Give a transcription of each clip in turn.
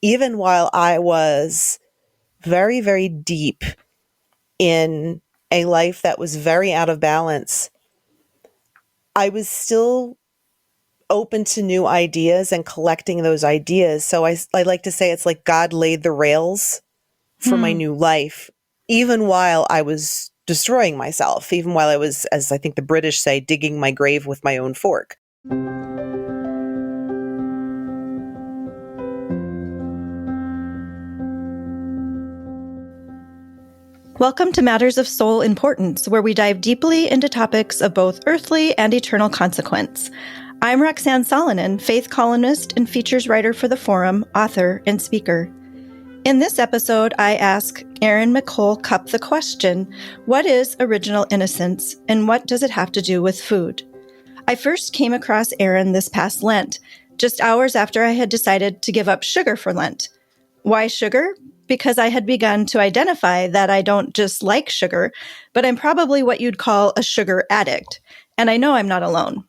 even while I was very, very deep in a life that was very out of balance, I was still open to new ideas and collecting those ideas. So I like to say it's like God laid the rails for my new life, even while I was destroying myself, even while I was, as I think the British say, digging my grave with my own fork. Welcome to Matters of Soul Importance, where we dive deeply into topics of both earthly and eternal consequence. I'm Roxanne Solonen, faith columnist and features writer for the Forum, author, and speaker. In this episode, I ask Erin McCole Cupp the question, what is original innocence, and what does it have to do with food? I first came across Erin this past Lent, just hours after I had decided to give up sugar for Lent. Why sugar? Because I had begun to identify that I don't just like sugar, but I'm probably what you'd call a sugar addict, and I know I'm not alone.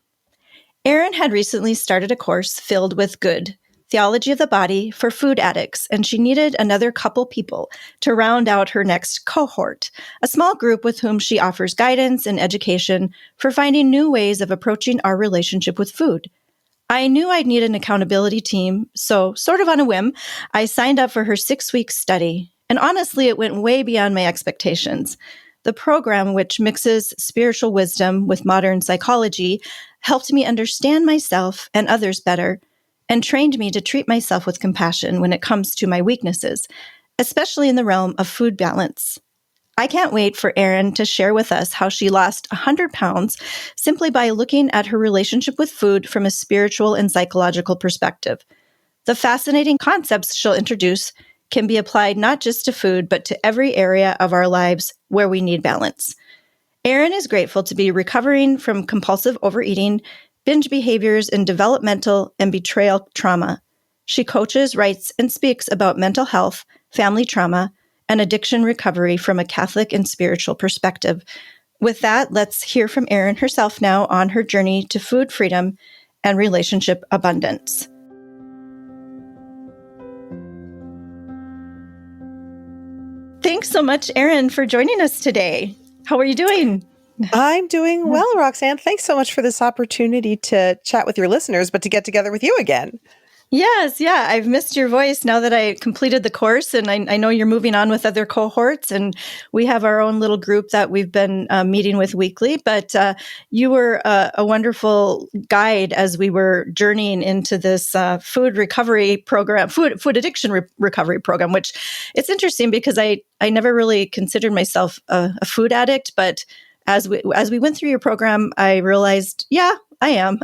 Erin had recently started a course filled with good Theology of the Body for food addicts, and she needed another couple people to round out her next cohort, a small group with whom she offers guidance and education for finding new ways of approaching our relationship with food. I knew I'd need an accountability team, so sort of on a whim, I signed up for her 6-week study, and honestly, it went way beyond my expectations. The program, which mixes spiritual wisdom with modern psychology, helped me understand myself and others better, and trained me to treat myself with compassion when it comes to my weaknesses, especially in the realm of food balance. I can't wait for Erin to share with us how she lost 100 pounds simply by looking at her relationship with food from a spiritual and psychological perspective. The fascinating concepts she'll introduce can be applied not just to food, but to every area of our lives where we need balance. Erin is grateful to be recovering from compulsive overeating, binge behaviors, and developmental and betrayal trauma. She coaches, writes, and speaks about mental health, family trauma, and addiction recovery from a Catholic and spiritual perspective. With that, let's hear from Erin herself now on her journey to food freedom and relationship abundance. Thanks so much, Erin, for joining us today. How are you doing? I'm doing well, Roxanne. Thanks so much for this opportunity to chat with your listeners, but to get together with you again. Yes, yeah. I've missed your voice now that I completed the course, and I know you're moving on with other cohorts, and we have our own little group that we've been meeting with weekly, but you were a wonderful guide as we were journeying into this food recovery program, food addiction recovery program, which it's interesting because I never really considered myself a food addict, but as we went through your program, I realized, yeah, I am.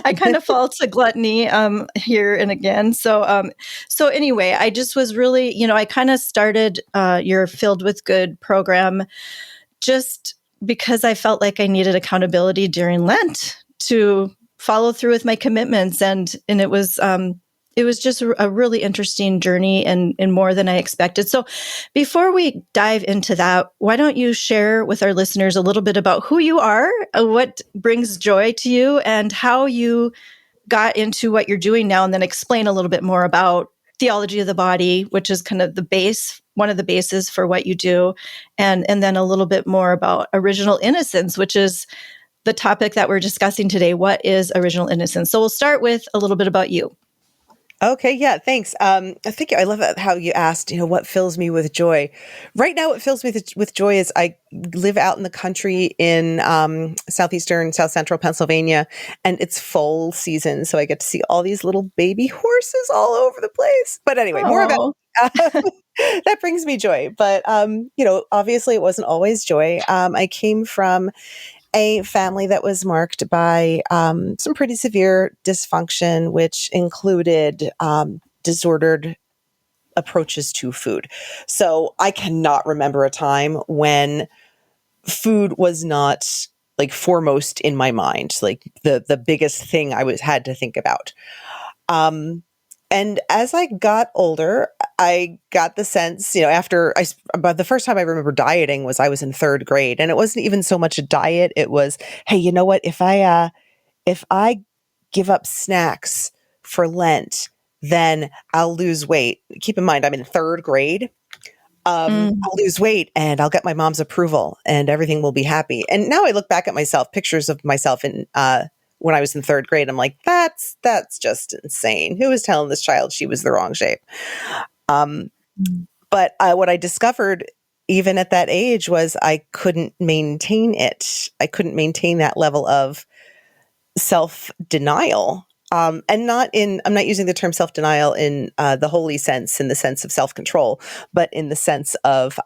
I kind of fall to gluttony here and again. So anyway, I just was really, I kind of started your Filled with Good program just because I felt like I needed accountability during Lent to follow through with my commitments, and it was just a really interesting journey and more than I expected. So before we dive into that, why don't you share with our listeners a little bit about who you are, what brings joy to you, and how you got into what you're doing now, and then explain a little bit more about Theology of the Body, which is kind of the base, one of the bases for what you do, and then a little bit more about Original Innocence, which is the topic that we're discussing today. What is Original Innocence? So we'll start with a little bit about you. Okay, yeah, thanks. I love how you asked, what fills me with joy. Right now, what fills me with joy is I live out in the country in south central Pennsylvania, and it's fall season, so I get to see all these little baby horses all over the place. But anyway, more about that brings me joy. But obviously, it wasn't always joy. I came from a family that was marked by some pretty severe dysfunction, which included disordered approaches to food. So I cannot remember a time when food was not like foremost in my mind, like the biggest thing I had to think about. And as I got older, I got the sense, about the first time I remember dieting was I was in 3rd grade, and it wasn't even so much a diet. It was, hey, you know what? If I give up snacks for Lent, then I'll lose weight. Keep in mind, I'm in third grade. I'll lose weight and I'll get my mom's approval and everything will be happy. And now I look back at myself, pictures of myself in when I was in third grade. I'm like, that's just insane. Who was telling this child she was the wrong shape? But what I discovered even at that age was I couldn't maintain it. I couldn't maintain that level of self-denial. And I'm not using the term self-denial in the holy sense, in the sense of self-control, but in the sense of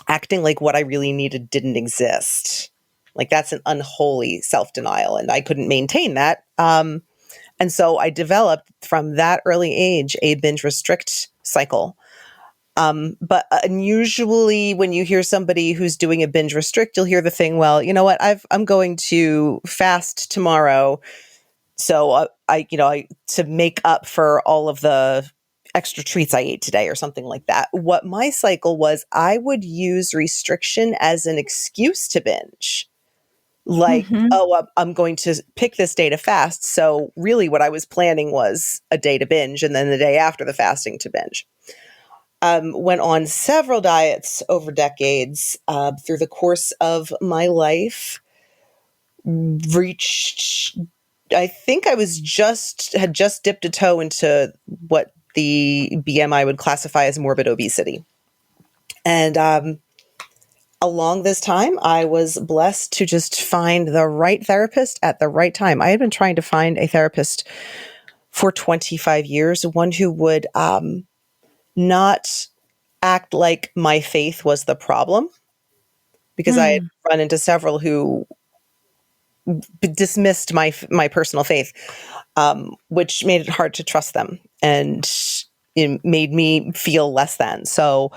acting like what I really needed didn't exist. Like that's an unholy self-denial, and I couldn't maintain that. And so I developed from that early age a binge restrict cycle. But unusually, when you hear somebody who's doing a binge restrict, you'll hear the thing, well, you know what, I'm going to fast tomorrow. So I to make up for all of the extra treats I ate today or something like that. What my cycle was, I would use restriction as an excuse to binge. Like, I'm going to pick this day to fast. So really what I was planning was a day to binge and then the day after the fasting to binge. Went on several diets over decades through the course of my life. Reached, I think I had just dipped a toe into what the BMI would classify as morbid obesity. And along this time, I was blessed to just find the right therapist at the right time. I had been trying to find a therapist for 25 years, one who would not act like my faith was the problem, because I had run into several who dismissed my personal faith, which made it hard to trust them, and it made me feel less than. So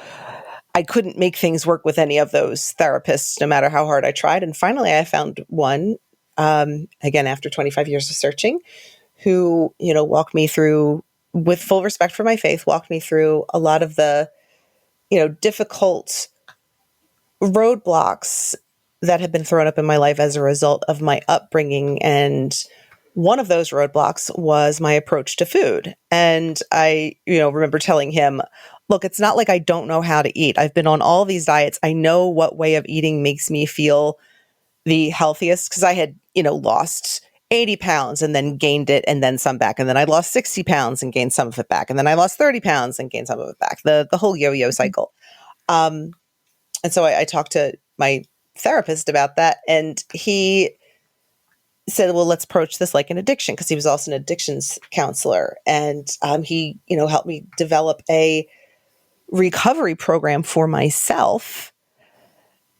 I couldn't make things work with any of those therapists, no matter how hard I tried. And finally, I found one, again, after 25 years of searching, who, walked me through, with full respect for my faith, walked me through a lot of the, difficult roadblocks that had been thrown up in my life as a result of my upbringing. And one of those roadblocks was my approach to food. And I, remember telling him, look, it's not like I don't know how to eat. I've been on all these diets. I know what way of eating makes me feel the healthiest, because I had, lost 80 pounds and then gained it and then some back. And then I lost 60 pounds and gained some of it back. And then I lost 30 pounds and gained some of it back. The whole yo-yo cycle. And so I talked to my therapist about that, and he said, well, let's approach this like an addiction, because he was also an addictions counselor. And he, helped me develop a recovery program for myself,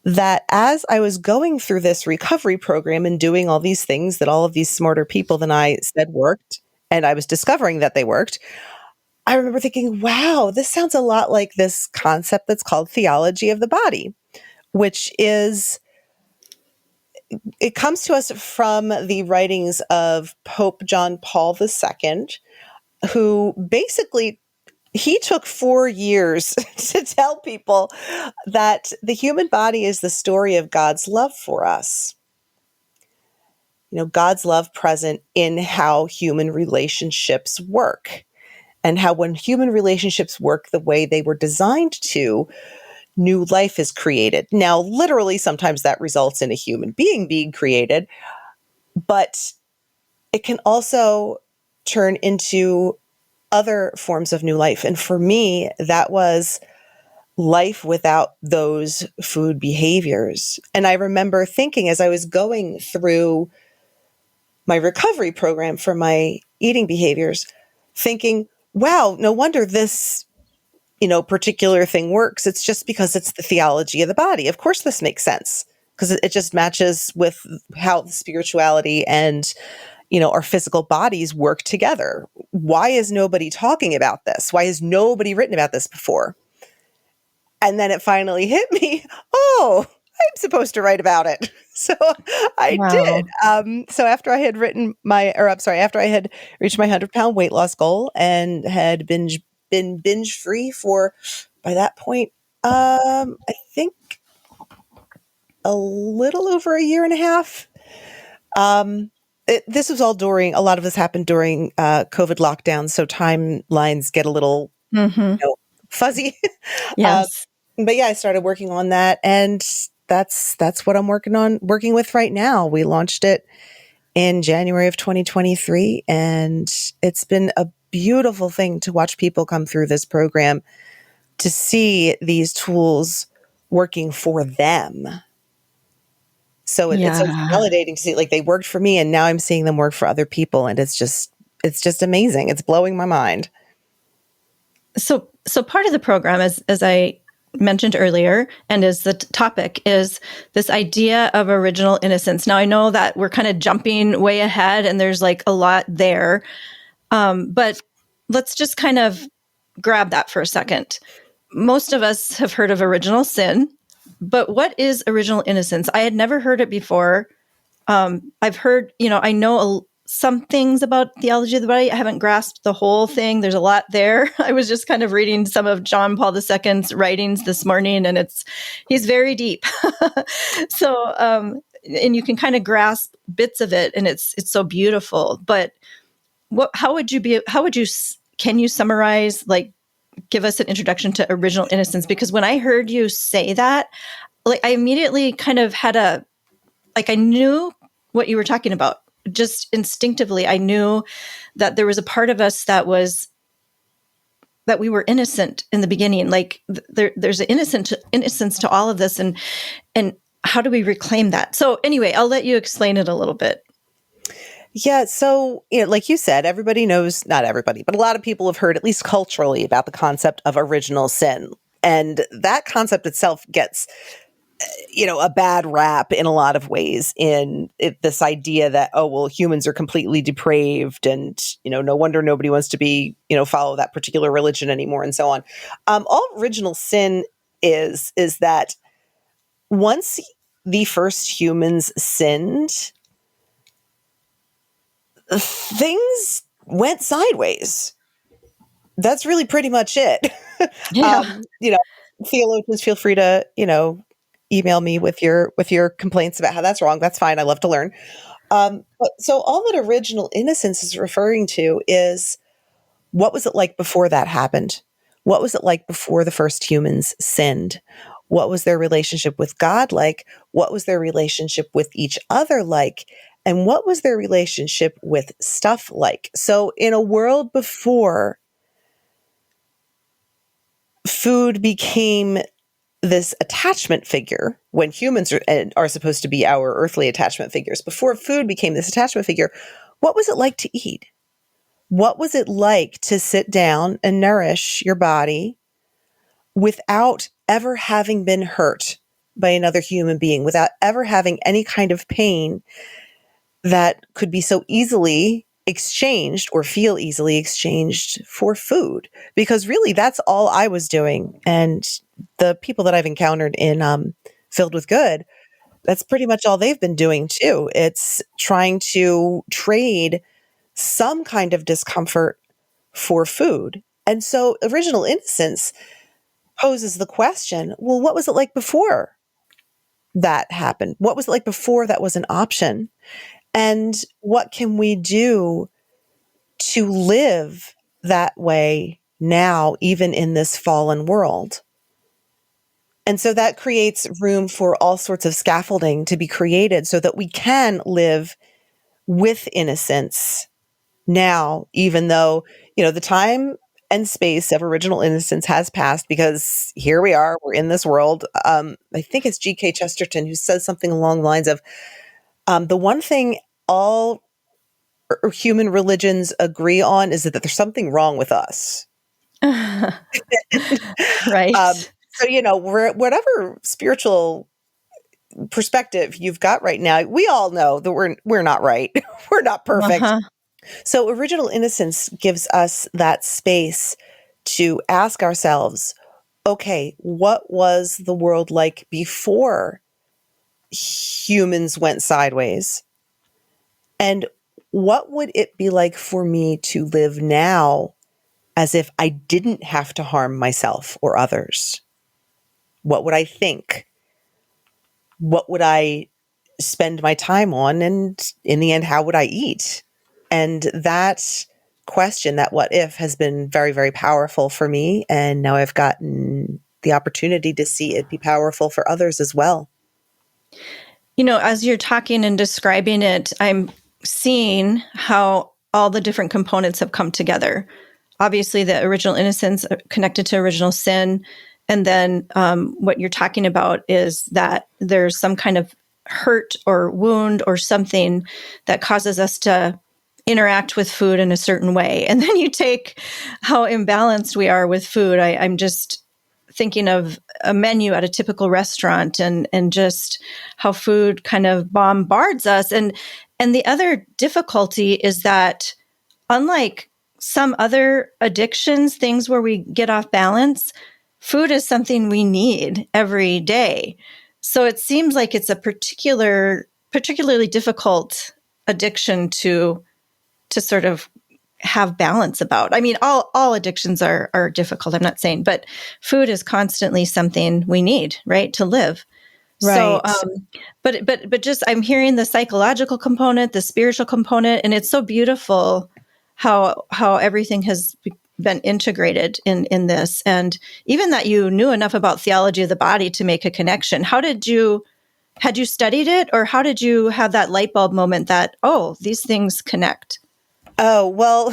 that as I was going through this recovery program and doing all these things that all of these smarter people than I said worked, and I was discovering that they worked, I remember thinking, wow, this sounds a lot like this concept that's called theology of the body, which is, it comes to us from the writings of Pope John Paul II, who basically, he took 4 years to tell people that the human body is the story of God's love for us. God's love present in how human relationships work, and how when human relationships work the way they were designed to, new life is created. Now, literally, sometimes that results in a human being being created, but it can also turn into other forms of new life. And for me, that was life without those food behaviors. And I remember thinking, as I was going through my recovery program for my eating behaviors, thinking, wow, no wonder this, particular thing works. It's just because it's the theology of the body. Of course, this makes sense, because it just matches with how the spirituality and, our physical bodies work together. Why is nobody talking about this? Why has nobody written about this before? And then it finally hit me. Oh, I'm supposed to write about it. So I did. So after I had after I had reached my 100-pound weight loss goal and had been binge free for, by that point, I think a little over a year and a half. This was all during, a lot of this happened during COVID lockdown, so timelines get a little fuzzy. uh, Yes. but yeah, I started working on that, and that's what I'm working with right now. We launched it in January of 2023, and it's been a beautiful thing to watch people come through this program to see these tools working for them. So it's so Yeah. validating to see, like, they worked for me, and now I'm seeing them work for other people, and it's just amazing. It's blowing my mind. So part of the program, as I mentioned earlier, and as the topic is this idea of original innocence. Now I know that we're kind of jumping way ahead, and there's like a lot there, but let's just kind of grab that for a second. Most of us have heard of original sin, but what is original innocence? I had never heard it before. I've heard, I know some things about theology, but I haven't grasped the whole thing. There's a lot there. I was just kind of reading some of John Paul II's writings this morning, and he's very deep. So, and you can kind of grasp bits of it, and it's so beautiful. But can you summarize, like, give us an introduction to original innocence? Because when I heard you say that, like, I immediately kind of I knew what you were talking about. Just instinctively, I knew that there was a part of us that we were innocent in the beginning. Like, there's an innocence to all of this, and how do we reclaim that? So anyway, I'll let you explain it a little bit. Yeah. So, like you said, everybody knows, not everybody, but a lot of people have heard, at least culturally, about the concept of original sin. And that concept itself gets, a bad rap in a lot of ways, in this idea that, oh, well, humans are completely depraved, and, no wonder nobody wants to follow that particular religion anymore, and so on. All original sin is that once the first humans sinned, things went sideways. That's really pretty much it. Yeah. Theologians, feel free to, email me with your complaints about how that's wrong. That's fine. I love to learn. But so all that original innocence is referring to is, what was it like before that happened? What was it like before the first humans sinned? What was their relationship with God like? What was their relationship with each other like? And what was their relationship with stuff like? So in a world before food became this attachment figure, when humans are supposed to be our earthly attachment figures, before food became this attachment figure, what was it like to eat? What was it like to sit down and nourish your body without ever having been hurt by another human being, without ever having any kind of pain that could be so easily exchanged or feel easily exchanged for food? Because really, that's all I was doing. And the people that I've encountered in Filled with Good, that's pretty much all they've been doing too. It's trying to trade some kind of discomfort for food. And so original innocence poses the question, well, what was it like before that happened? What was it like before that was an option? And what can we do to live that way now, even in this fallen world? And so that creates room for all sorts of scaffolding to be created so that we can live with innocence now, even though, the time and space of original innocence has passed, because here we are, we're in this world. I think it's G.K. Chesterton who says something along the lines of, the one thing all human religions agree on is that there's something wrong with us. Right. So, whatever spiritual perspective you've got right now, we all know that we're not right. We're not perfect. Uh-huh. So original innocence gives us that space to ask ourselves, okay, what was the world like before humans went sideways? And what would it be like for me to live now as if I didn't have to harm myself or others? What would I think? What would I spend my time on? And in the end, how would I eat? And that question, that what if, has been very, very powerful for me. And now I've gotten the opportunity to see it be powerful for others as well. As you're talking and describing it, I'm seeing how all the different components have come together. Obviously, the original innocence connected to original sin. And then what you're talking about is that there's some kind of hurt or wound or something that causes us to interact with food in a certain way. And then you take how imbalanced we are with food. I'm just thinking of a menu at a typical restaurant and just how food kind of bombards us. And the other difficulty is that, unlike some other addictions, things where we get off balance, food is something we need every day. So it seems like it's a particularly difficult addiction to sort of have balance about. I mean, all addictions are difficult, I'm not saying, but food is constantly something we need, right, to live. Right. So, but just I'm hearing the psychological component, the spiritual component, and it's so beautiful how everything has been integrated in this, and even that you knew enough about theology of the body to make a connection. Had you studied it, or how did you have that light bulb moment that, oh, these things connect? Oh, well,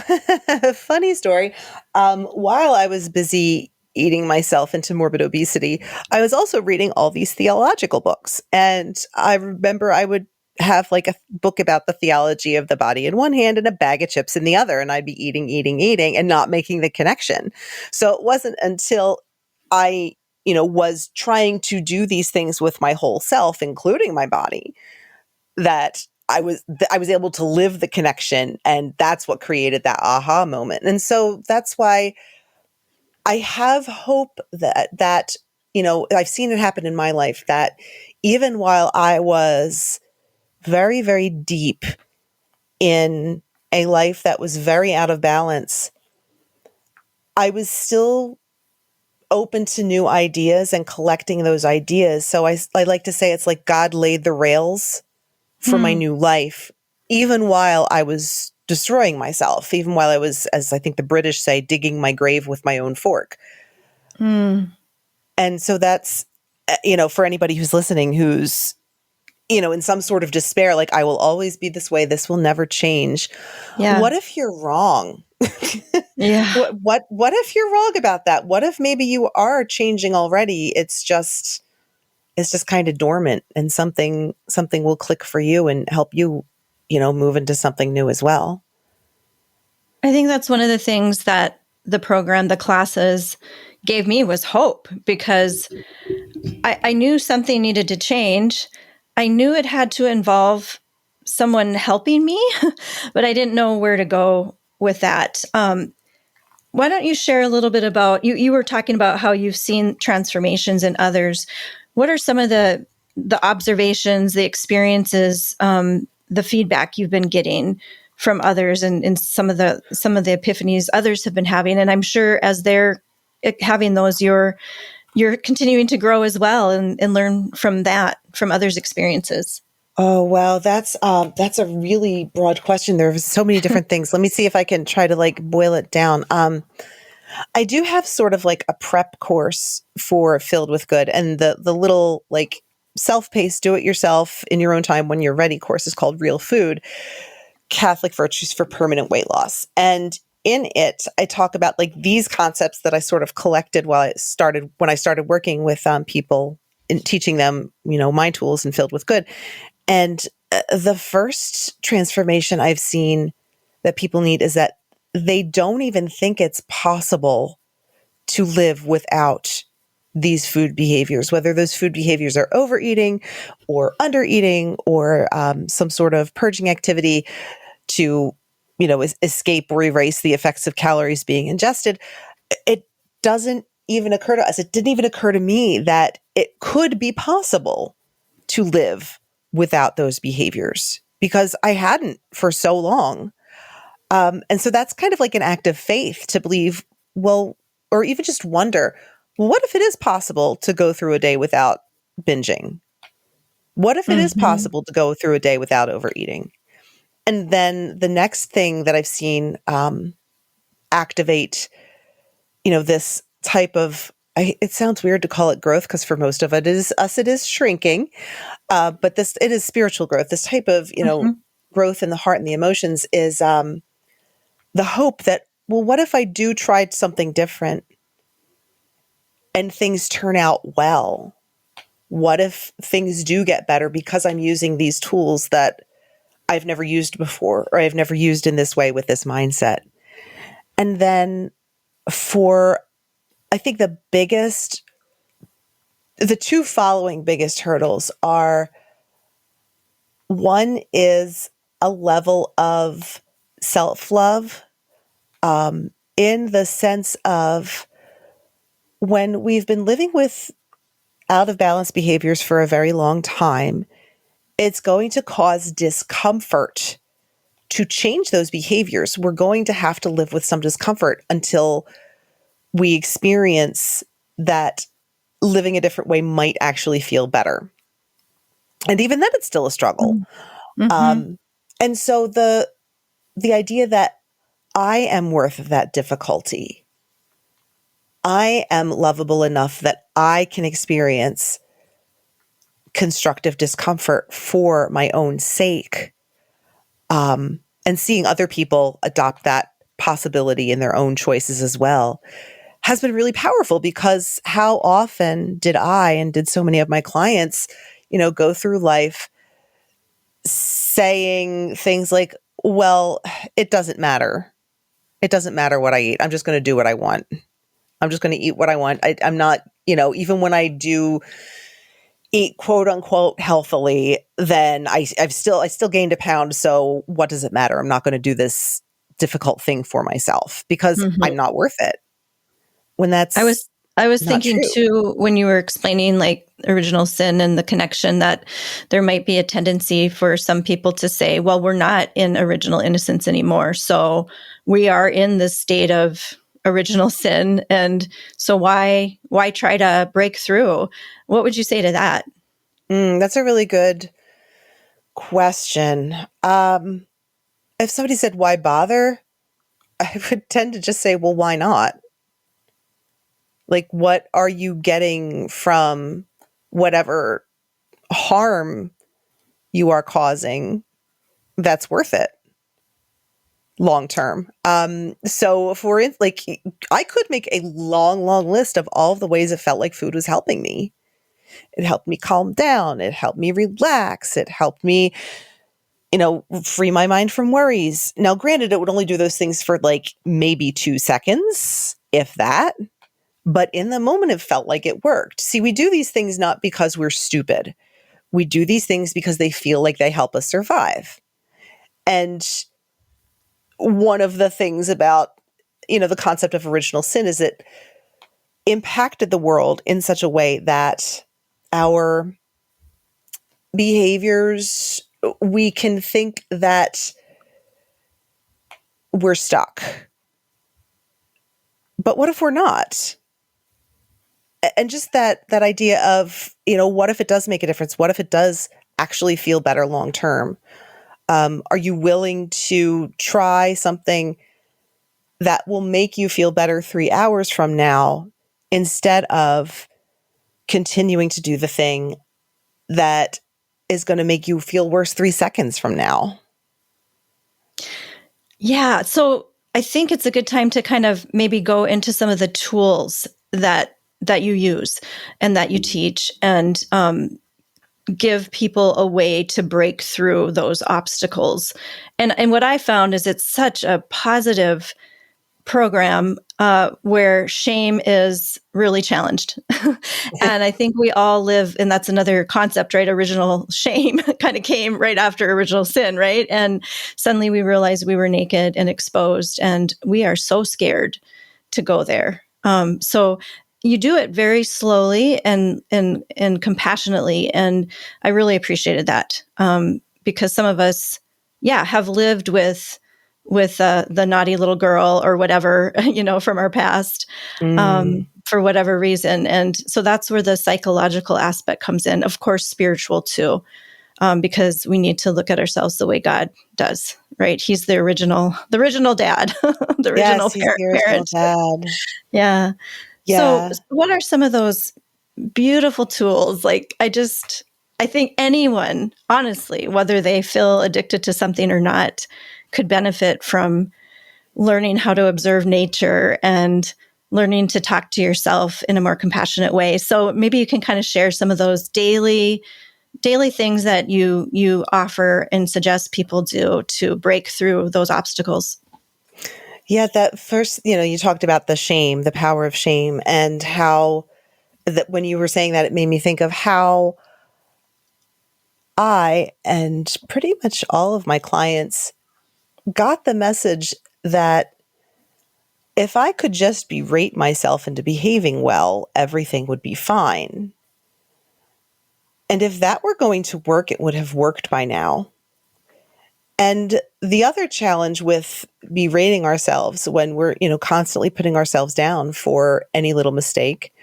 funny story. While I was busy eating myself into morbid obesity, I was also reading all these theological books. And I remember I would have like a book about the theology of the body in one hand and a bag of chips in the other. And I'd be eating and not making the connection. So it wasn't until I, was trying to do these things with my whole self, including my body, that I was able to live the connection, and that's what created that aha moment. And so that's why I have hope that I've seen it happen in my life, that even while I was very, very deep in a life that was very out of balance, I was still open to new ideas and collecting those ideas. So I like to say it's like God laid the rails for my new life, even while I was destroying myself, even while I was, as I think the British say, digging my grave with my own fork. And so that's, for anybody who's listening, who's, in some sort of despair, like, I will always be this way, this will never change. Yeah. What if you're wrong? Yeah. What if you're wrong about that? What if maybe you are changing already? It's just kind of dormant, and something will click for you and help you, move into something new as well. I think that's one of the things that the program, the classes gave me, was hope, because I knew something needed to change. I knew it had to involve someone helping me, but I didn't know where to go with that. Why don't you share a little bit about, you were talking about how you've seen transformations in others. What are some of the observations, the experiences, the feedback you've been getting from others, and some of the epiphanies others have been having? And I'm sure as they're having those, you're continuing to grow as well and learn from others' experiences. Oh, wow. That's a really broad question. There are so many different things. Let me see if I can try to boil it down. I do have sort of a prep course for Filled with Good, and the little self-paced, do it yourself in your own time when you're ready course is called Real Food: Catholic Virtues for Permanent Weight Loss. And in it, I talk about these concepts that I sort of collected when I started working with people and teaching them, my tools and Filled with Good. And the first transformation I've seen that people need is that they don't even think it's possible to live without these food behaviors, whether those food behaviors are overeating or undereating or some sort of purging activity to, escape or erase the effects of calories being ingested. It doesn't even occur to us. It didn't even occur to me that it could be possible to live without those behaviors, because I hadn't for so long. And so that's kind of like an act of faith to believe, well, or even just wonder, well, what if it is possible to go through a day without binging? What if it is Mm-hmm. possible to go through a day without overeating? And then the next thing that I've seen activate, this type of, it sounds weird to call it growth because for most of it is shrinking. But it is spiritual growth. This type of, Mm-hmm. growth in the heart and the emotions is the hope that, well, what if I do try something different and things turn out well? What if things do get better because I'm using these tools that I've never used before, or I've never used in this way with this mindset? And then I think the two following biggest hurdles are, one is a level of self-love, in the sense of when we've been living with out of balance behaviors for a very long time, it's going to cause discomfort to change those behaviors. We're going to have to live with some discomfort until we experience that living a different way might actually feel better. And even then, it's still a struggle. Mm-hmm. And so the idea that I am worth that difficulty, I am lovable enough that I can experience constructive discomfort for my own sake, and seeing other people adopt that possibility in their own choices as well, has been really powerful, because how often did I and did so many of my clients, go through life saying things like, well, it doesn't matter. It doesn't matter what I eat. I'm just going to do what I want. I'm just going to eat what I want. I'm not, even when I do eat quote unquote healthily, then I still gained a pound. So what does it matter? I'm not going to do this difficult thing for myself because Mm-hmm. I'm not worth it. When I that's was I was not thinking true. too, when you were explaining like original sin and the connection, that there might be a tendency for some people to say, well, we're not in original innocence anymore. So we are in this state of original sin. And so why try to break through? What would you say to that? That's a really good question. If somebody said, why bother? I would tend to just say, well, why not? Like, what are you getting from whatever harm you are causing that's worth it long term? So for it, like, I could make a long, long list of all of the ways it felt like food was helping me. It helped me calm down. It helped me relax. It helped me, free my mind from worries. Now, granted, it would only do those things for like maybe 2 seconds, if that. But in the moment, it felt like it worked. See, we do these things not because we're stupid. We do these things because they feel like they help us survive. And one of the things about, the concept of original sin is it impacted the world in such a way that our behaviors, we can think that we're stuck. But what if we're not? And just that idea of, what if it does make a difference? What if it does actually feel better long term? Are you willing to try something that will make you feel better 3 hours from now, instead of continuing to do the thing that is going to make you feel worse 3 seconds from now? Yeah. So I think it's a good time to kind of maybe go into some of the tools that you use and that you teach, and give people a way to break through those obstacles. And what I found is it's such a positive program where shame is really challenged. And I think we all live, and that's another concept, right? Original shame kind of came right after original sin, right? And suddenly we realized we were naked and exposed, and we are so scared to go there. So you do it very slowly and compassionately, and I really appreciated that, because some of us, yeah, have lived with with the naughty little girl or whatever, from our past, for whatever reason. And so that's where the psychological aspect comes in. Of course, spiritual too, because we need to look at ourselves the way God does, right? He's the original dad, the original Yes, he's the original parent. dad. Yeah. So Yeah. what are some of those beautiful tools? Like, I think anyone, honestly, whether they feel addicted to something or not, could benefit from learning how to observe nature and learning to talk to yourself in a more compassionate way. So maybe you can kind of share some of those daily things that you offer and suggest people do to break through those obstacles. Yeah, that first, you talked about the shame, the power of shame, and how that when you were saying that, it made me think of how I and pretty much all of my clients got the message that if I could just berate myself into behaving well, everything would be fine. And if that were going to work, it would have worked by now. And the other challenge with berating ourselves when we're, constantly putting ourselves down for any little mistake,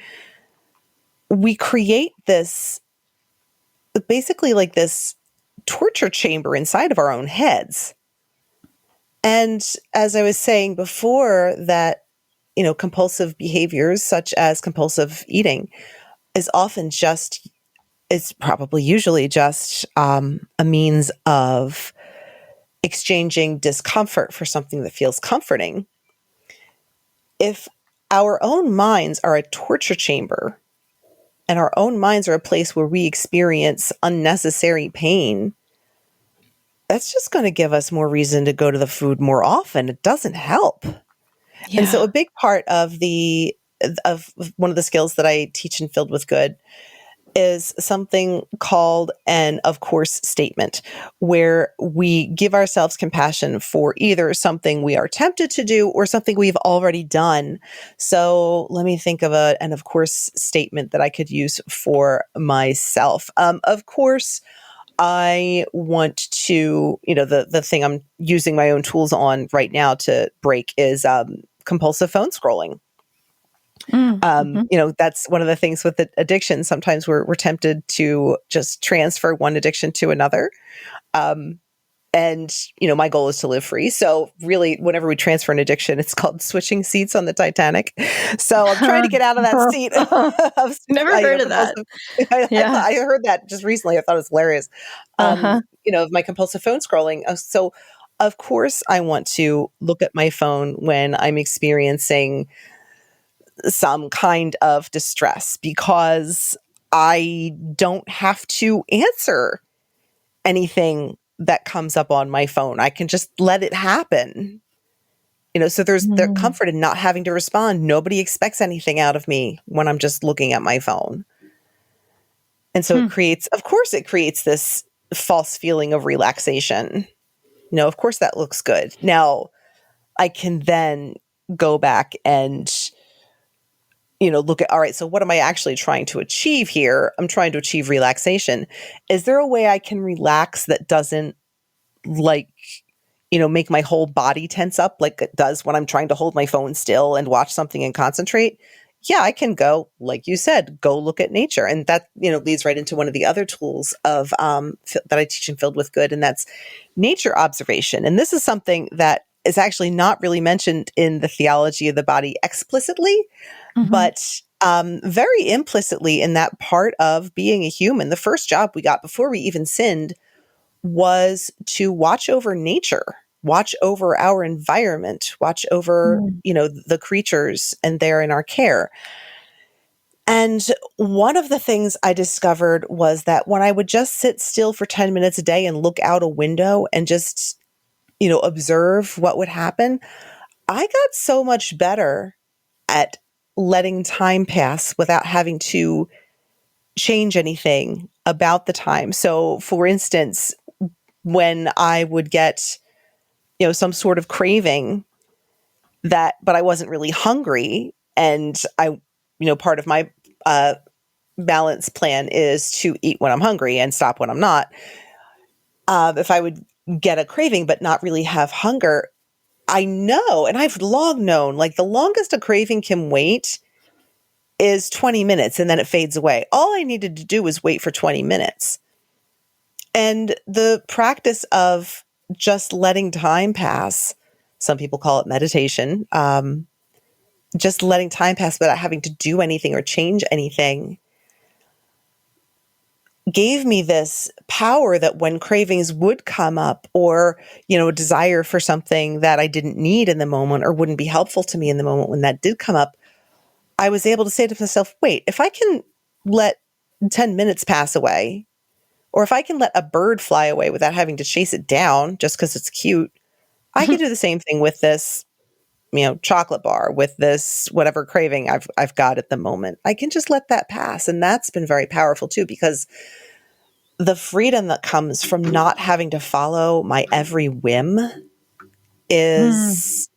we create this basically like this torture chamber inside of our own heads. And as I was saying before, that, compulsive behaviors such as compulsive eating is probably usually just a means of exchanging discomfort for something that feels comforting. If our own minds are a torture chamber and our own minds are a place where we experience unnecessary pain, that's just going to give us more reason to go to the food more often. It doesn't help. Yeah. And so a big part of one of the skills that I teach in Filled with Good is something called an of course statement, where we give ourselves compassion for either something we are tempted to do or something we've already done. So let me think of an of course statement that I could use for myself. Of course, I want to, the thing I'm using my own tools on right now to break is compulsive phone scrolling. That's one of the things with addiction. Sometimes we're tempted to just transfer one addiction to another. And my goal is to live free. So really, whenever we transfer an addiction, it's called switching seats on the Titanic. So I'm trying to get out of that seat. Never heard of that. Yeah. I heard that just recently. I thought it was hilarious. Of my compulsive phone scrolling. So of course I want to look at my phone when I'm experiencing some kind of distress, because I don't have to answer anything that comes up on my phone. I can just let it happen. So there's the comfort in not having to respond. Nobody expects anything out of me when I'm just looking at my phone. And so it creates this false feeling of relaxation. Of course that looks good. Now I can then go back and look at, all right, so what am I actually trying to achieve here? I'm trying to achieve relaxation. Is there a way I can relax that doesn't make my whole body tense up like it does when I'm trying to hold my phone still and watch something and concentrate? Yeah, I can go, like you said, go look at nature. And that, leads right into one of the other tools of that I teach in Filled with Good, and that's nature observation. And this is something that is actually not really mentioned in the theology of the body explicitly, but very implicitly in that part of being a human. The first job we got before we even sinned was to watch over nature, watch over our environment, watch over, the creatures, and they're in our care. And one of the things I discovered was that when I would just sit still for 10 minutes a day and look out a window and just, observe what would happen, I got so much better at letting time pass without having to change anything about the time. So for instance, when I would get, some sort of craving but I wasn't really hungry. And part of my balance plan is to eat when I'm hungry and stop when I'm not. If I would get a craving but not really have hunger, I know, and I've long known, like the longest a craving can wait is 20 minutes and then it fades away. All I needed to do was wait for 20 minutes. And the practice of just letting time pass, some people call it meditation, just letting time pass without having to do anything or change anything, gave me this power that when cravings would come up, or, a desire for something that I didn't need in the moment or wouldn't be helpful to me in the moment when that did come up, I was able to say to myself, wait, if I can let 10 minutes pass away, or if I can let a bird fly away without having to chase it down just because it's cute, I could do the same thing with this, chocolate bar, with this whatever craving I've got at the moment. I can just let that pass. And that's been very powerful too, because the freedom that comes from not having to follow my every whim is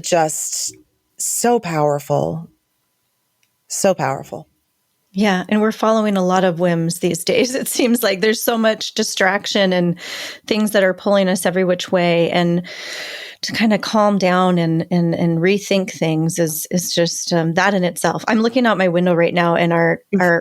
just so powerful. So powerful. Yeah. And we're following a lot of whims these days. It seems like there's so much distraction and things that are pulling us every which way. And to kind of calm down and rethink things is just that in itself. I'm looking out my window right now, and our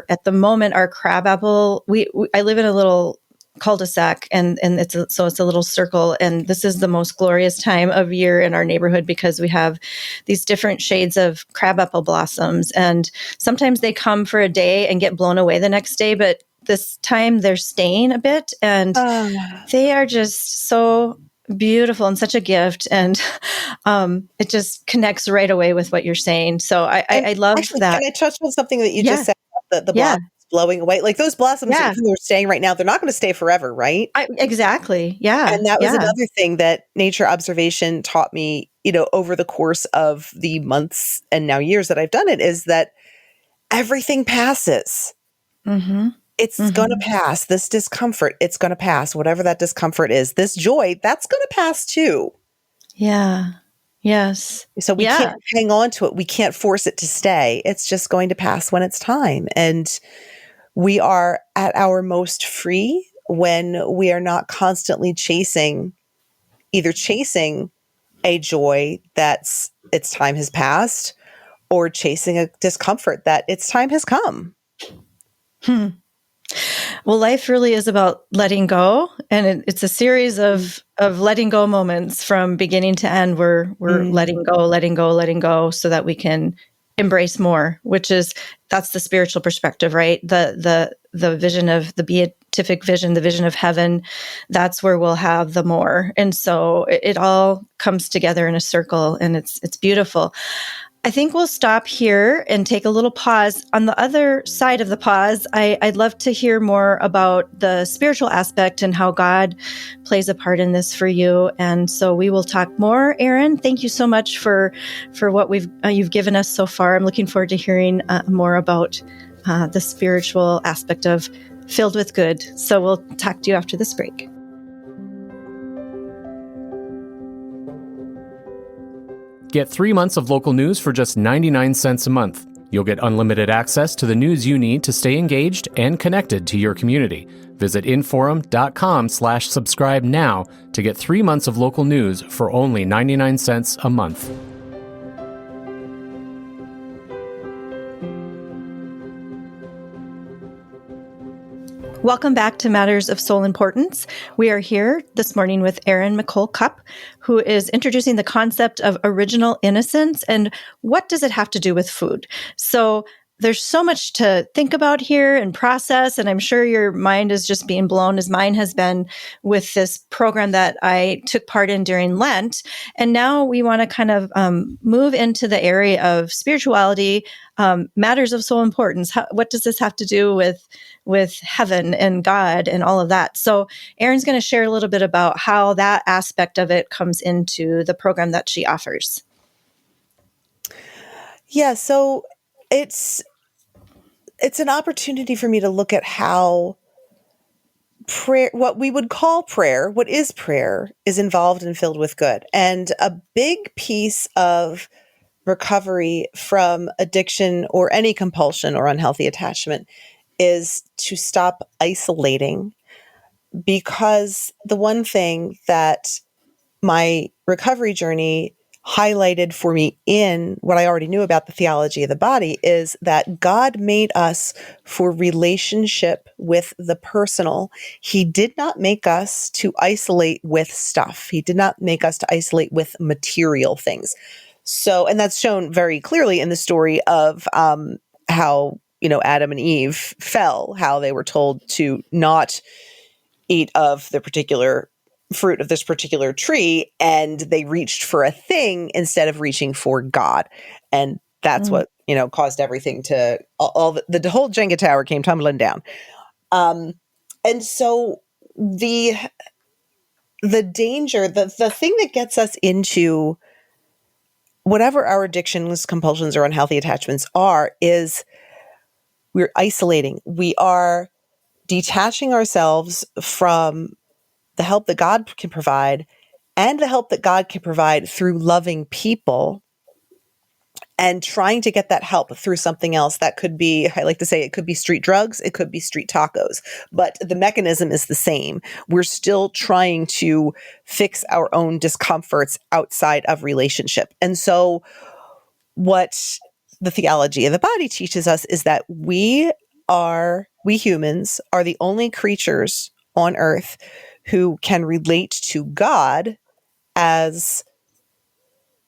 at the moment, our crabapple, I live in a little cul-de-sac, and it's a little circle, and this is the most glorious time of year in our neighborhood because we have these different shades of crabapple blossoms, and sometimes they come for a day and get blown away the next day, but this time they're staying a bit, and they are just so beautiful and such a gift, and it just connects right away with what you're saying. So I love actually, that. Can I touch on something that you just said about the blossoms blowing away? Like those blossoms, even though they're staying right now, they're not going to stay forever, right? Exactly. Yeah. And that was another thing that nature observation taught me, over the course of the months and now years that I've done it, is that everything passes. Mm-hmm. It's going to pass. This discomfort, it's going to pass. Whatever that discomfort is, this joy, that's going to pass too. Yeah. Yes. So we can't hang on to it. We can't force it to stay. It's just going to pass when it's time. And we are at our most free when we are not constantly chasing a joy that's its time has passed, or chasing a discomfort that its time has come. Well, life really is about letting go, and it's a series of letting go moments from beginning to end. We're letting go, so that we can embrace more. That's the spiritual perspective, right? The vision of the beatific vision, the vision of heaven. That's where we'll have the more, and so it all comes together in a circle, and it's beautiful. I think we'll stop here and take a little pause. On the other side of the pause, I'd love to hear more about the spiritual aspect and how God plays a part in this for you. And so we will talk more. Erin, thank you so much for what you've given us so far. I'm looking forward to hearing more about the spiritual aspect of Filled with Good. So we'll talk to you after this break. Get 3 months of local news for just 99 cents a month. You'll get unlimited access to the news you need to stay engaged and connected to your community. Visit inforum.com/subscribe now to get 3 months of local news for only 99 cents a month. Welcome back to Matters of Soul Importance. We are here this morning with Erin McCole Cupp, who is introducing the concept of original innocence and what does it have to do with food. So there's so much to think about here and process, and I'm sure your mind is just being blown, as mine has been, with this program that I took part in during Lent. And now we want to kind of move into the area of spirituality, matters of soul importance. What does this have to do with heaven and God and all of that? So Erin's going to share a little bit about how that aspect of it comes into the program that she offers. Yeah, so it's an opportunity for me to look at how prayer, what we would call prayer, what is prayer, is involved and filled with good. And a big piece of recovery from addiction or any compulsion or unhealthy attachment is to stop isolating, because the one thing that my recovery journey highlighted for me in what I already knew about the theology of the body is that God made us for relationship with the personal. He did not make us to isolate with stuff. He did not make us to isolate with material things. So, and that's shown very clearly in the story of how, Adam and Eve fell, how they were told to not eat of the particular fruit of this particular tree, and they reached for a thing instead of reaching for God. And that's what, caused everything to all the whole Jenga tower came tumbling down. And so the danger, the thing that gets us into whatever our addictions, compulsions, or unhealthy attachments are, is we're isolating. We are detaching ourselves from the help that God can provide and the help that God can provide through loving people, and trying to get that help through something else. That could be, I like to say, it could be street drugs, it could be street tacos, but the mechanism is the same. We're still trying to fix our own discomforts outside of relationship. And so what the theology of the body teaches us is that we humans are the only creatures on earth who can relate to God as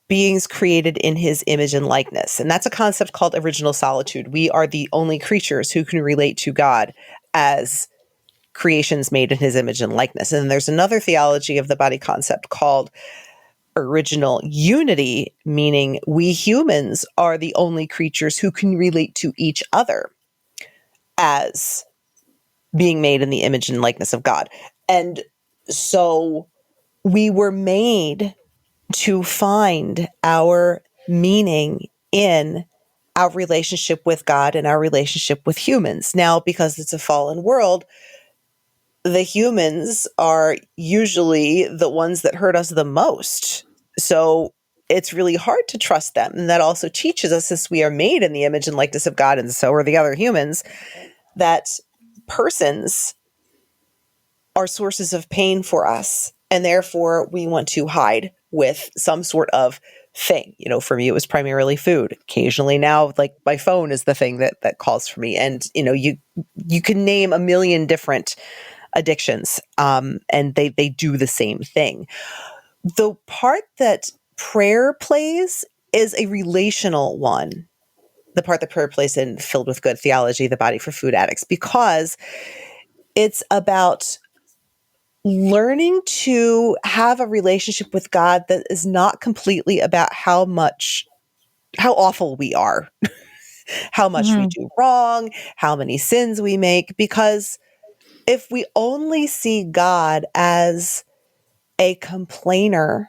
beings created in his image and likeness. And that's a concept called original solitude. We are the only creatures who can relate to God as creations made in his image and likeness. And there's another theology of the body concept called original unity, meaning we humans are the only creatures who can relate to each other as being made in the image and likeness of God. And so we were made to find our meaning in our relationship with God and our relationship with humans. Now, because it's a fallen world, the humans are usually the ones that hurt us the most. So it's really hard to trust them. And that also teaches us, since we are made in the image and likeness of God, and so are the other humans, that persons are sources of pain for us. And therefore, we want to hide with some sort of thing. For me, it was primarily food. Occasionally now, like my phone is the thing that calls for me. And, you can name a million different addictions, and they do the same thing. The part that prayer plays is a relational one. The part that prayer plays in Filled with Good, Theology, the Body for Food Addicts, because it's about learning to have a relationship with God that is not completely about how awful we are, how much we do wrong, how many sins we make. Because if we only see God as a complainer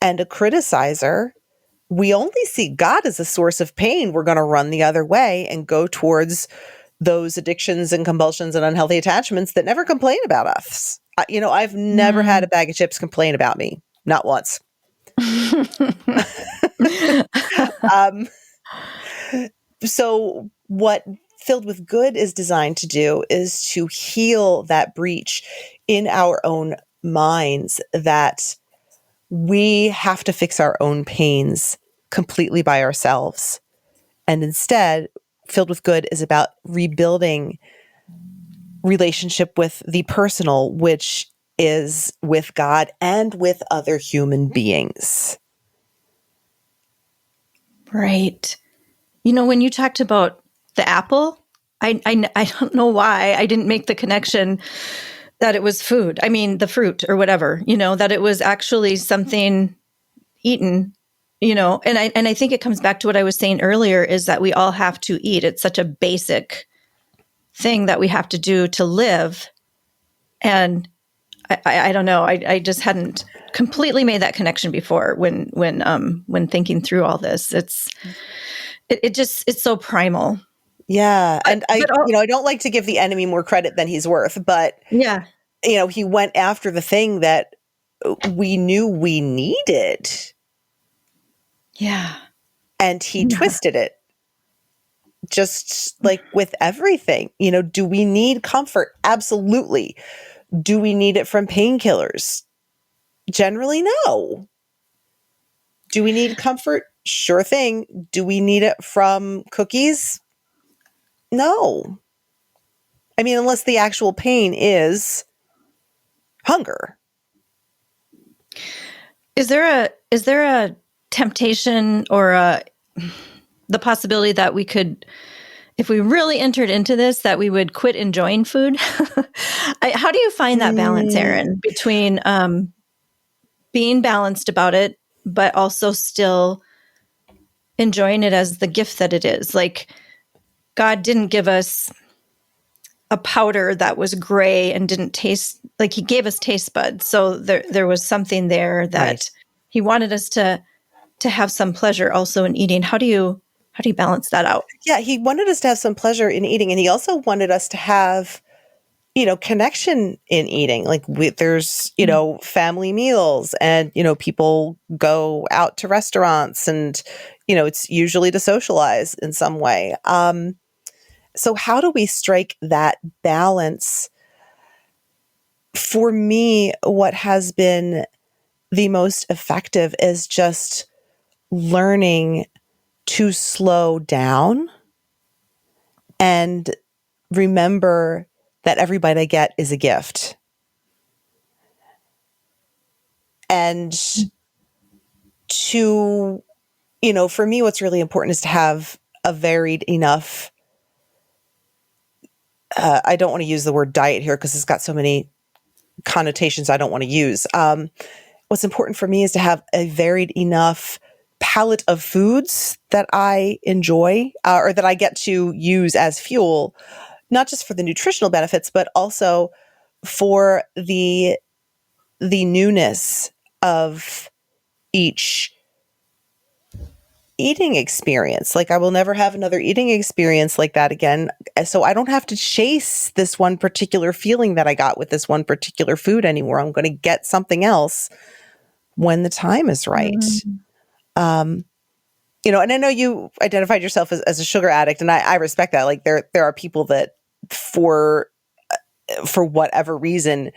and a criticizer, we only see God as a source of pain. We're going to run the other way and go towards those addictions and compulsions and unhealthy attachments that never complain about us. I've never had a bag of chips complain about me. Not once. So what Filled with Good is designed to do is to heal that breach in our own minds, that we have to fix our own pains completely by ourselves. And instead, Filled with Good is about rebuilding relationship with the personal, which is with God and with other human beings. Right. When you talked about the apple, I don't know why I didn't make the connection that it was food. I mean, the fruit or whatever, that it was actually something eaten, and I think it comes back to what I was saying earlier, is that we all have to eat. It's such a basic thing that we have to do to live. And I don't know. I just hadn't completely made that connection before when thinking through all this. It's so primal. Yeah. And I don't like to give the enemy more credit than he's worth, but yeah, he went after the thing that we knew we needed. Yeah. And he twisted it. Just like with everything, do we need comfort? Absolutely. Do we need it from painkillers? Generally, no. Do we need comfort? Sure thing. Do we need it from cookies? No. I mean, unless the actual pain is hunger. Is there a temptation or the possibility that we could, if we really entered into this, that we would quit enjoying food? How do you find that balance, Erin, between being balanced about it, but also still enjoying it as the gift that it is? Like, God didn't give us a powder that was gray and didn't taste like, he gave us taste buds. So there was something there that he wanted us to have some pleasure also in eating. How do you balance that out? Yeah, he wanted us to have some pleasure in eating, and he also wanted us to have, connection in eating. Like there's, family meals, and, people go out to restaurants, and, it's usually to socialize in some way. So how do we strike that balance? For me, what has been the most effective is just learning to slow down and remember that every bite I get is a gift. And to, for me, what's really important is to have a varied enough, I don't want to use the word diet here because it's got so many connotations I don't want to use. What's important for me is to have a varied enough palette of foods that I enjoy, or that I get to use as fuel, not just for the nutritional benefits, but also for the newness of each eating experience. Like I will never have another eating experience like that again. So I don't have to chase this one particular feeling that I got with this one particular food anymore. I'm going to get something else when the time is right. And I know you identified yourself as a sugar addict, and I respect that. Like there are people that for whatever reason,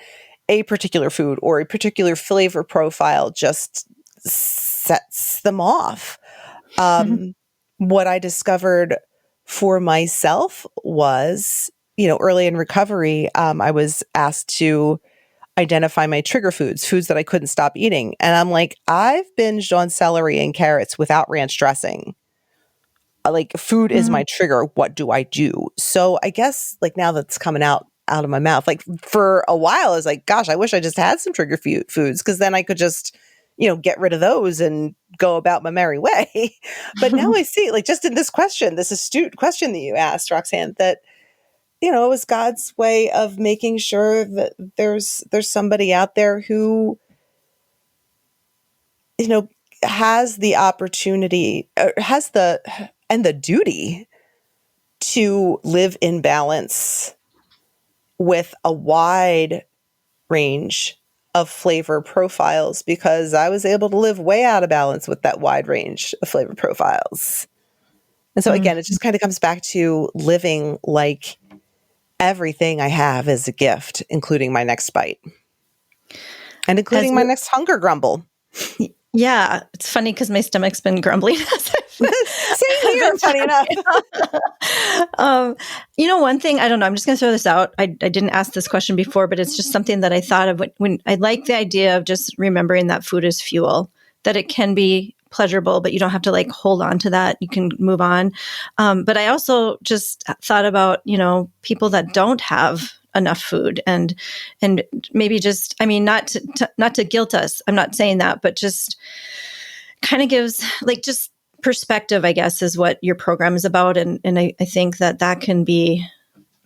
a particular food or a particular flavor profile just sets them off. What I discovered for myself was, early in recovery, I was asked to identify my trigger foods that I couldn't stop eating. And I'm like, I've binged on celery and carrots without ranch dressing. Like food is my trigger. What do I do? So I guess like now that's coming out of my mouth, like for a while I was like, gosh, I wish I just had some trigger foods, because then I could just, get rid of those and go about my merry way. But now I see, like just in this astute question that you asked, Roxanne, that, it was God's way of making sure that there's somebody out there who, has the opportunity, has the duty to live in balance with a wide range of flavor profiles, because I was able to live way out of balance with that wide range of flavor profiles. And so again, it just kind of comes back to living like everything I have is a gift, including my next bite and including my next hunger grumble. Yeah, it's funny because my stomach's been grumbling. Same here, funny enough. One thing, I don't know, I'm just going to throw this out. I didn't ask this question before, but it's just something that I thought of when I like the idea of just remembering that food is fuel, that it can be pleasurable, but you don't have to like hold on to that. You can move on. But I also just thought about, people that don't have enough food and maybe just, not to guilt us. I'm not saying that, but just kind of gives like just perspective, I guess, is what your program is about. And I think that can be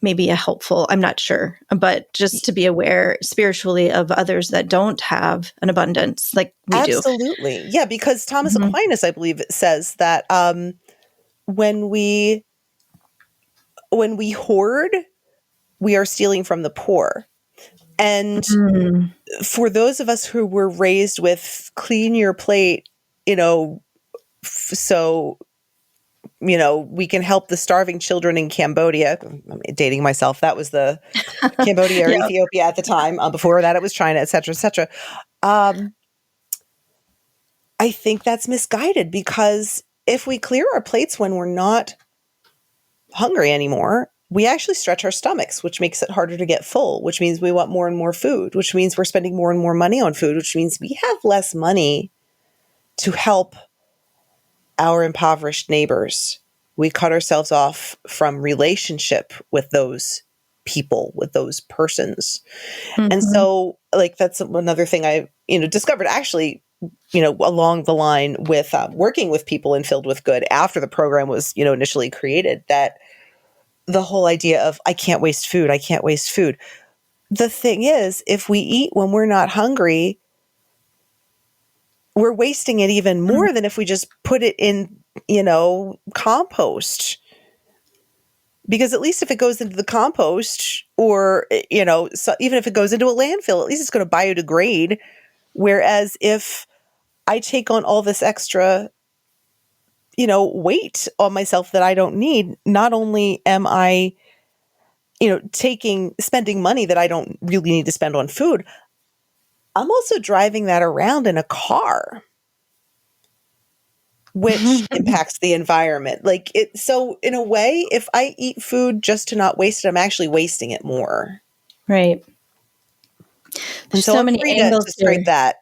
maybe a helpful, I'm not sure, but just to be aware spiritually of others that don't have an abundance like we do. Absolutely. Yeah, because Thomas Aquinas, I believe, says that when we hoard, we are stealing from the poor. And for those of us who were raised with clean your plate, so, we can help the starving children in Cambodia. I'm dating myself. That was the Cambodia or Ethiopia at the time. Before that, it was China, et cetera, et cetera. I think that's misguided, because if we clear our plates when we're not hungry anymore, we actually stretch our stomachs, which makes it harder to get full, which means we want more and more food, which means we're spending more and more money on food, which means we have less money to help our impoverished neighbors. We cut ourselves off from relationship with those people, with those persons. And so, like, that's another thing I, discovered actually, along the line with working with people in Filled with Good after the program was, initially created, that the whole idea of I can't waste food. The thing is, if we eat when we're not hungry, we're wasting it even more than if we just put it in, compost. Because at least if it goes into the compost, or, so even if it goes into a landfill, at least it's going to biodegrade. Whereas if I take on all this extra, weight on myself that I don't need, not only am I, spending money that I don't really need to spend on food, I'm also driving that around in a car, which impacts the environment. So in a way, if I eat food just to not waste it, I'm actually wasting it more. Right. There's so I'm many free angles to straight that.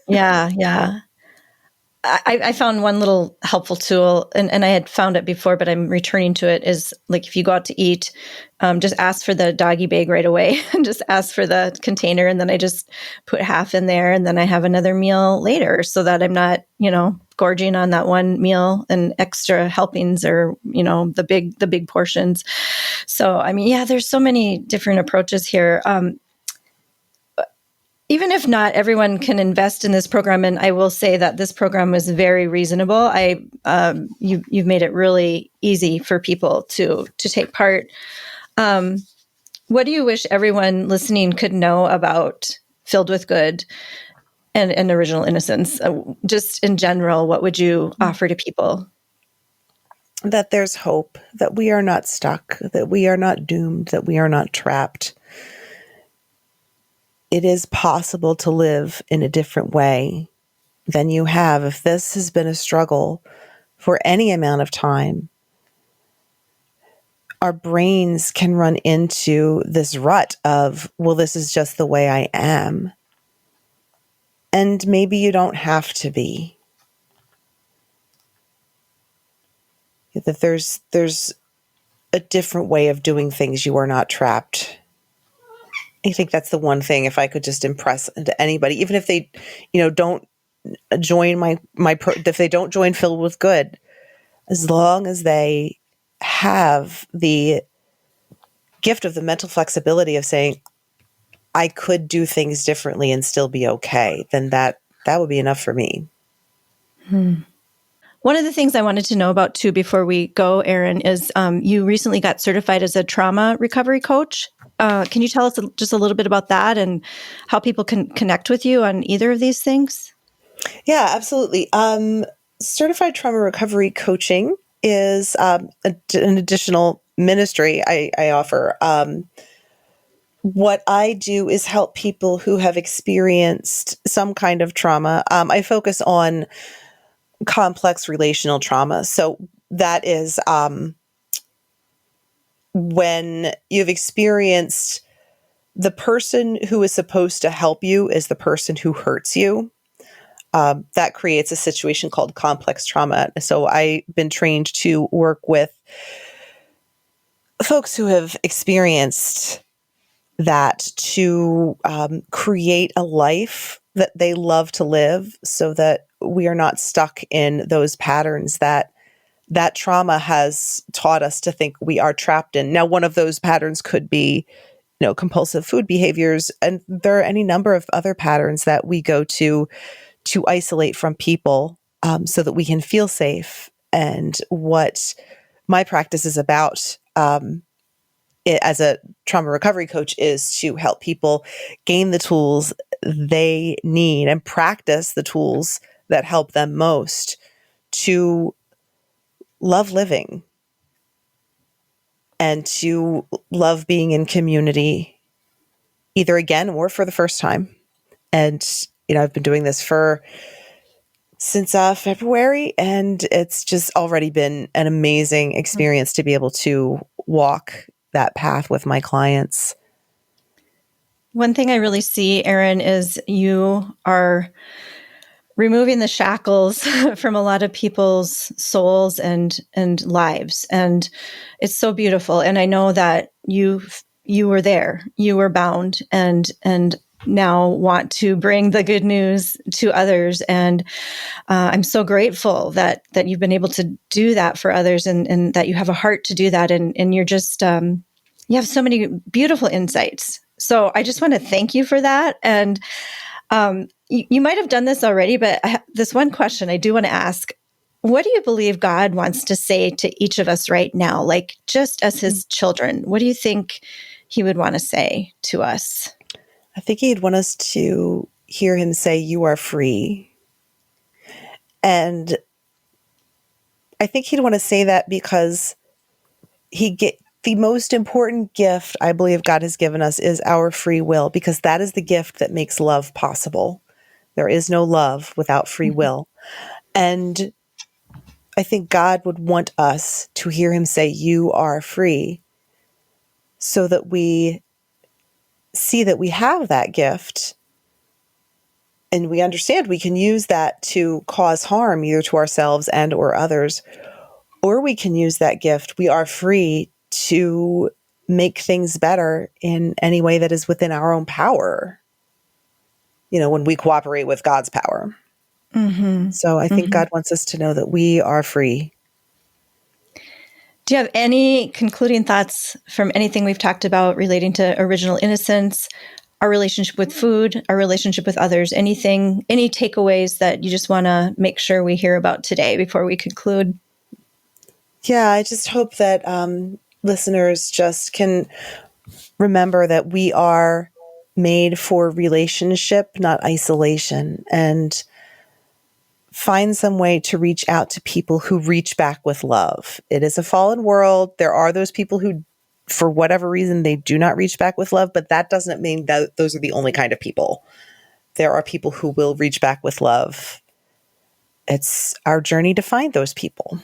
Yeah. Yeah. I found one little helpful tool, and I had found it before, but I'm returning to it, is like, if you go out to eat, just ask for the doggy bag right away and just ask for the container. And then I just put half in there, and then I have another meal later, so that I'm not, gorging on that one meal and extra helpings, or, the big portions. So, I mean, yeah, there's so many different approaches here. Even if not everyone can invest in this program, and I will say that this program was very reasonable. You've made it really easy for people to take part. What do you wish everyone listening could know about Filled with Good and Original Innocence? Just in general, what would you offer to people? That there's hope, that we are not stuck, that we are not doomed, that we are not trapped. It is possible to live in a different way than you have. If this has been a struggle for any amount of time, our brains can run into this rut of, well, this is just the way I am. And maybe you don't have to be. That there's a different way of doing things. You are not trapped. I think that's the one thing, if I could just impress into anybody, even if they, don't join if they don't join Filled with Good, as long as they have the gift of the mental flexibility of saying, I could do things differently and still be okay, then that would be enough for me. One of the things I wanted to know about too before we go, Erin, is you recently got certified as a trauma recovery coach. Can you tell us just a little bit about that and how people can connect with you on either of these things? Yeah, absolutely. Certified trauma recovery coaching is an additional ministry I offer. What I do is help people who have experienced some kind of trauma. I focus on complex relational trauma. So that is when you've experienced the person who is supposed to help you is the person who hurts you. That creates a situation called complex trauma. So I've been trained to work with folks who have experienced that to create a life that they love to live, so that we are not stuck in those patterns that trauma has taught us to think we are trapped in. Now, one of those patterns could be, compulsive food behaviors, and there are any number of other patterns that we go to isolate from people, so that we can feel safe. And what my practice is about, as a trauma recovery coach, is to help people gain the tools they need and practice the tools that help them most to love living and to love being in community, either again or for the first time. And, I've been doing this for since February, and it's just already been an amazing experience to be able to walk that path with my clients. One thing I really see, Erin, is you are removing the shackles from a lot of people's souls and lives, and it's so beautiful. And I know that you were there, you were bound, and now want to bring the good news to others. And I'm so grateful that you've been able to do that for others, and that you have a heart to do that. And you're just you have so many beautiful insights. So I just want to thank you for that. And you might have done this already, but this one question I do want to ask: what do you believe God wants to say to each of us right now, like just as his children? What do you think he would want to say to us? I think he'd want us to hear him say, "You are free." And I think he'd want to say that because the most important gift I believe God has given us is our free will, because that is the gift that makes love possible. There is no love without free will. And I think God would want us to hear him say, "You are free," so that we see that we have that gift and we understand we can use that to cause harm either to ourselves and or others, or we can use that gift. We are free to make things better in any way that is within our own power, when we cooperate with God's power. Mm-hmm. So I think God wants us to know that we are free. Do you have any concluding thoughts from anything we've talked about relating to original innocence, our relationship with food, our relationship with others? Any takeaways that you just want to make sure we hear about today before we conclude? Yeah, I just hope that listeners just can remember that we are made for relationship, not isolation, and find some way to reach out to people who reach back with love. It is a fallen world. There are those people who, for whatever reason, they do not reach back with love, but that doesn't mean that those are the only kind of people. There are people who will reach back with love. It's our journey to find those people.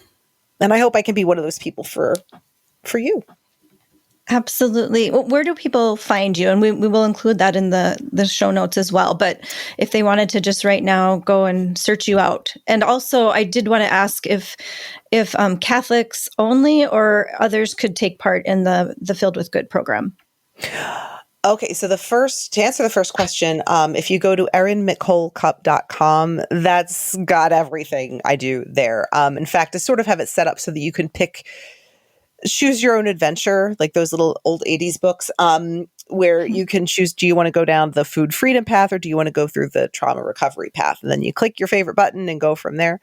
And I hope I can be one of those people for you. Absolutely. Well, where do people find you? And we will include that in the show notes as well. But if they wanted to just right now go and search you out. And also, I did want to ask if Catholics only or others could take part in the Filled with Good program. Okay, so to answer the first question, if you go to erinmccolecupp.com, that's got everything I do there. In fact, I sort of have it set up so that you can choose your own adventure, like those little old 80s books, where you can choose, do you want to go down the food freedom path or do you want to go through the trauma recovery path? And then you click your favorite button and go from there.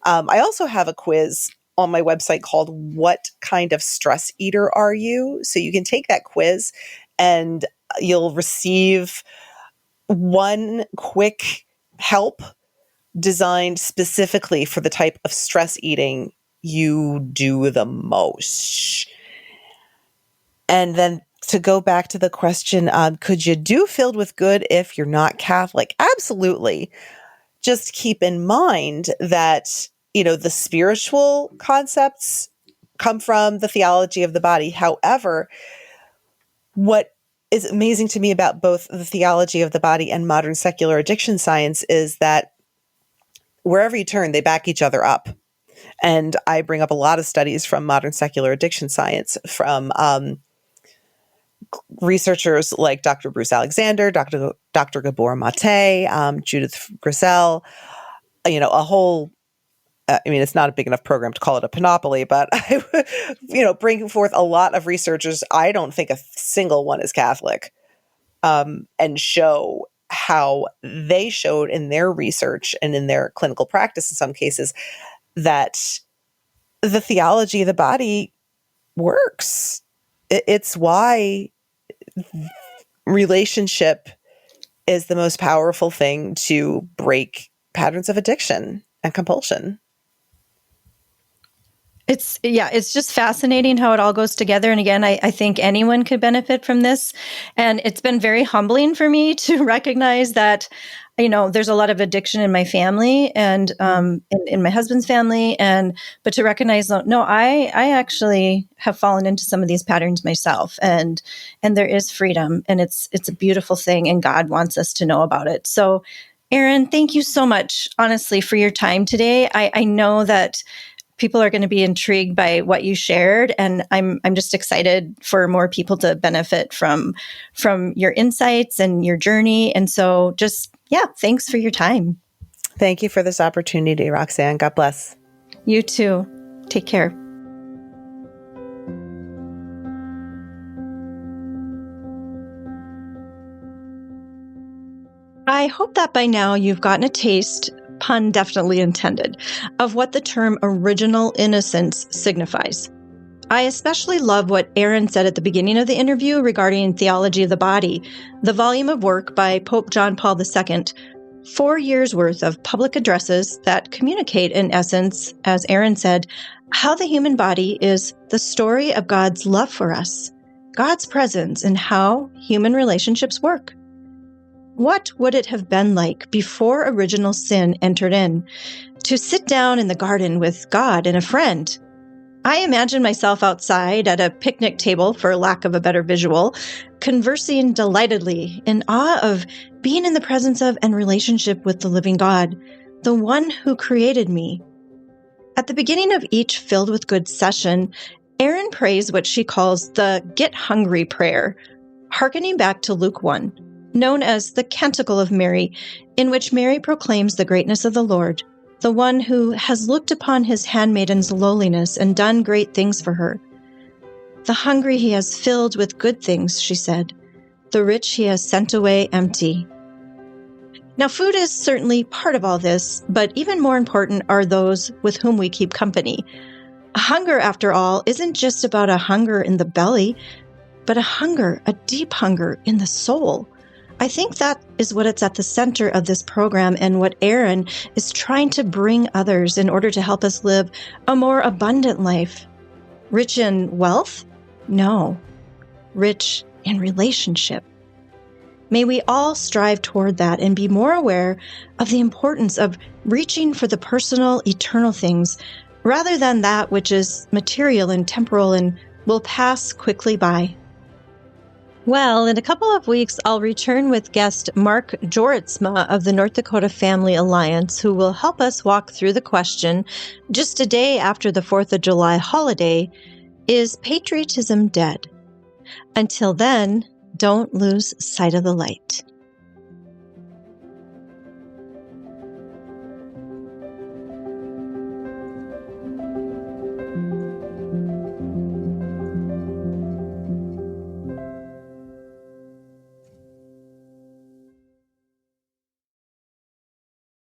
I also have a quiz on my website called "What Kind of Stress Eater Are You?" So you can take that quiz and you'll receive one quick help designed specifically for the type of stress eating you do the most. And then to go back to the question, could you do Filled with Good if you're not Catholic? Absolutely. Just keep in mind that, the spiritual concepts come from the theology of the body. However, what is amazing to me about both the theology of the body and modern secular addiction science is that wherever you turn, they back each other up. And I bring up a lot of studies from modern secular addiction science from researchers like Dr. Bruce Alexander, Dr. Gabor Mate, Judith Grisel, a whole, it's not a big enough program to call it a panoply, but I, bring forth a lot of researchers. I don't think a single one is Catholic, and show how they showed in their research and in their clinical practice in some cases that the theology of the body works. It's why relationship is the most powerful thing to break patterns of addiction and compulsion. It's just fascinating how it all goes together. And again, I think anyone could benefit from this. And it's been very humbling for me to recognize that there's a lot of addiction in my family and in my husband's family, but to recognize, no, I actually have fallen into some of these patterns myself, and there is freedom, and it's a beautiful thing, and God wants us to know about it. So, Erin, thank you so much, honestly, for your time today. I know that people are going to be intrigued by what you shared, and I'm just excited for more people to benefit from your insights and your journey. And so thanks for your time. Thank you for this opportunity, Roxanne. God bless. You too. Take care. I hope that by now you've gotten a taste, pun definitely intended, of what the term original innocence signifies. I especially love what Erin said at the beginning of the interview regarding Theology of the Body, the volume of work by Pope John Paul II, 4 years worth of public addresses that communicate, in essence, as Erin said, how the human body is the story of God's love for us, God's presence, and how human relationships work. What would it have been like before original sin entered in, to sit down in the garden with God and a friend? I imagine myself outside at a picnic table, for lack of a better visual, conversing delightedly in awe of being in the presence of and relationship with the living God, the one who created me. At the beginning of each Filled with Good session, Erin prays what she calls the Get Hungry prayer, hearkening back to Luke 1, known as the Canticle of Mary, in which Mary proclaims the greatness of the Lord, the one who has looked upon his handmaiden's lowliness and done great things for her. The hungry he has filled with good things, she said. The rich he has sent away empty. Now, food is certainly part of all this, but even more important are those with whom we keep company. Hunger, after all, isn't just about a hunger in the belly, but a deep hunger in the soul. I think that is what it's at the center of this program, and what Erin is trying to bring others in order to help us live a more abundant life. Rich in wealth? No. Rich in relationship. May we all strive toward that and be more aware of the importance of reaching for the personal, eternal things, rather than that which is material and temporal and will pass quickly by. Well, in a couple of weeks, I'll return with guest Mark Joritsma of the North Dakota Family Alliance, who will help us walk through the question, just a day after the 4th of July holiday, is patriotism dead? Until then, don't lose sight of the light.